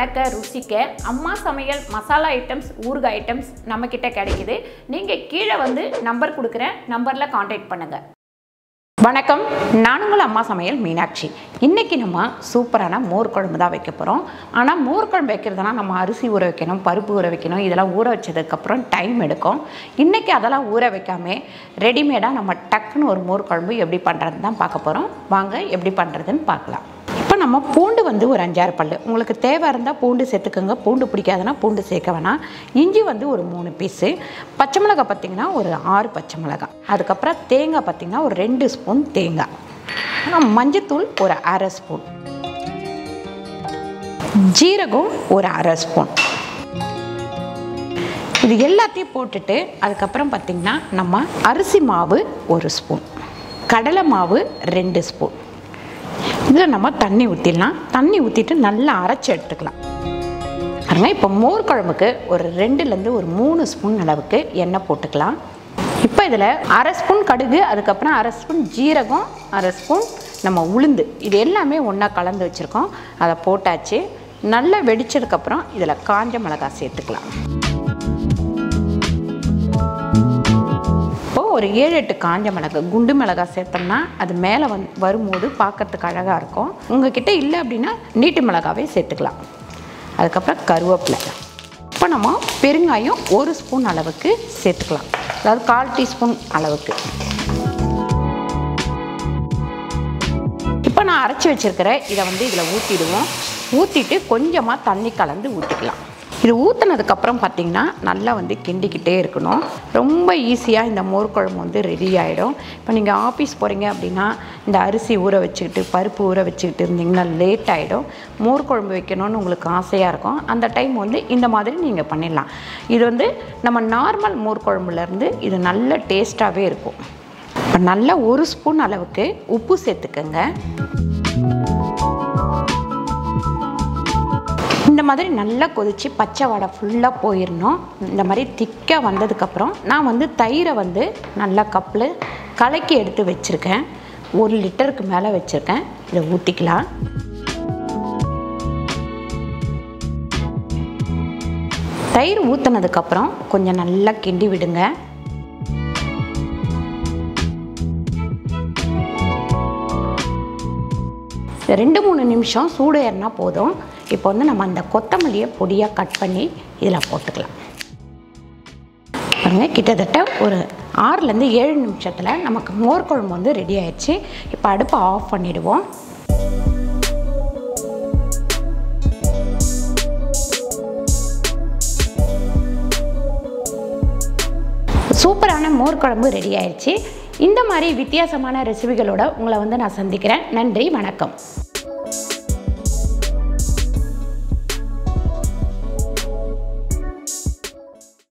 மணக்க ருசிக்க அம்மா சமையல் மசாலா ஐட்டம்ஸ் ஊறுகாய் ஐட்டம்ஸ் நம்ம கிட்ட கிடைக்குது. நீங்க கீழே வந்து நம்பர் கொடுக்குறேன், நம்பர்ல கான்டாக்ட் பண்ணுங்க. வணக்கம், நான் உங்கள் அம்மா சமையல் மீனாட்சி. இன்றைக்கி நம்ம சூப்பரான மோர் குழம்பு தான் வைக்க போகிறோம். ஆனால் மோர் குழம்பு வைக்கிறதுனா நம்ம அரிசி ஊற வைக்கணும், பருப்பு ஊற வைக்கணும், இதெல்லாம் ஊற வச்சதுக்கப்புறம் டைம் எடுக்கும். இன்றைக்கி அதெல்லாம் ஊற வைக்காமல் ரெடிமேடாக நம்ம டக்குன்னு ஒரு மோர் குழம்பு எப்படி பண்ணுறது தான் பார்க்க போகிறோம். வாங்க எப்படி பண்ணுறதுன்னு பார்க்கலாம். இப்போ நம்ம பூண்டு வந்து ஒரு 5-6 பல், உங்களுக்கு தேவை இருந்தால் பூண்டு சேர்த்துக்கோங்க, பூண்டு பிடிக்காதுன்னா பூண்டு சேர்க்க வேணாம். இஞ்சி வந்து ஒரு 3 பீஸு, பச்சை மிளகாய் பார்த்திங்கன்னா ஒரு 6 பச்சை மிளகாய், அதுக்கப்புறம் தேங்காய் பார்த்திங்கன்னா ஒரு 2 ஸ்பூன் தேங்காய், மஞ்சத்தூள் ஒரு 1/2 ஸ்பூன், ஜீரகம் ஒரு 1/2 ஸ்பூன். இது எல்லாத்தையும் போட்டுட்டு அதுக்கப்புறம் பார்த்திங்கன்னா நம்ம அரிசி மாவு 1 ஸ்பூன், கடலை மாவு 2 ஸ்பூன். இதில் நம்ம தண்ணி ஊற்றிடலாம். தண்ணி ஊற்றிட்டு நல்லா அரைச்சி எடுத்துக்கலாம். பாருங்க, இப்போ மோர் குழம்புக்கு ஒரு 2லேருந்து ஒரு 3 ஸ்பூன் அளவுக்கு எண்ணெய் போட்டுக்கலாம். இப்போ இதில் 1/2 ஸ்பூன் கடுகு, அதுக்கப்புறம் 1/2 ஸ்பூன் ஜீரகம், 1/2 ஸ்பூன் நம்ம உளுந்து, இது எல்லாமே ஒன்றா கலந்து வச்சுருக்கோம். அதை போட்டாச்சு. நல்லா வெடிச்சதுக்கப்புறம் இதில் காஞ்ச மிளகாய் சேர்த்துக்கலாம். ஒரு 7-8 காஞ்ச மிளகாய், குண்டு மிளகாய் சேர்த்தோம்னா அது மேலே வரும்போது பார்க்கறதுக்கு அழகாக இருக்கும். உங்ககிட்ட இல்லை அப்படின்னா நீட்டு மிளகாவே சேர்த்துக்கலாம். அதுக்கப்புறம் கருவேப்பிலை. இப்போ நம்ம பெருங்காயம் 1 ஸ்பூன் அளவுக்கு சேர்த்துக்கலாம், அதாவது 1/4 டீஸ்பூன் அளவுக்கு. இப்போ நான் அரைச்சி வச்சுருக்கிற இதை வந்து இதில் ஊற்றிடுவோம். ஊற்றிட்டு கொஞ்சமாக தண்ணி கலந்து ஊற்றிக்கலாம். இது ஊற்றினதுக்கப்புறம் பார்த்திங்கன்னா நல்லா வந்து கிண்டிக்கிட்டே இருக்கணும். ரொம்ப ஈஸியாக இந்த மோர் குழம்பு வந்து ரெடி ஆகிடும். இப்போ நீங்கள் ஆஃபீஸ் போகிறீங்க அப்படின்னா இந்த அரிசி ஊற வச்சுக்கிட்டு பருப்பு ஊற வச்சுக்கிட்டு இருந்தீங்கன்னா லேட் ஆகிடும். மோர் குழம்பு வைக்கணும்னு உங்களுக்கு ஆசையாக இருக்கும். அந்த டைம் வந்து இந்த மாதிரி நீங்கள் பண்ணிடலாம். இது வந்து நம்ம நார்மல் மோர் குழம்புலேருந்து இது நல்ல டேஸ்ட்டாகவே இருக்கும். இப்போ நல்லா 1 ஸ்பூன் அளவுக்கு உப்பு சேர்த்துக்கோங்க. இந்த மாதிரி நல்லா கொதித்து பச்சை வடை ஃபுல்லாக போயிடணும். இந்த மாதிரி திக்காக வந்ததுக்கப்புறம் நான் வந்து தயிரை வந்து நல்லா கப்பில் கலக்கி எடுத்து வச்சுருக்கேன். 1 லிட்டருக்கு மேலே வச்சுருக்கேன். இதை ஊற்றிக்கலாம். தயிர் ஊற்றினதுக்கப்புறம் கொஞ்சம் நல்லா கிண்டி விடுங்க. 2-3 நிமிஷம் சூடு ஏறினா போதும். இப்போ வந்து நம்ம அந்த கொத்தமல்லியை பொடியாக கட் பண்ணி இதில் போட்டுக்கலாம். பாருங்க, கிட்டத்தட்ட ஒரு 6-7 நிமிஷத்தில் நமக்கு மோர் குழம்பு வந்து ரெடி ஆயிடுச்சு. இப்போ அடுப்பை ஆஃப் பண்ணிவிடுவோம். சூப்பரான மோர் குழம்பு ரெடி ஆயிடுச்சு. இந்த மாதிரி வித்தியாசமான ரெசிபிகளோட உங்களை வந்து நான் சந்திக்கிறேன். நன்றி, வணக்கம்.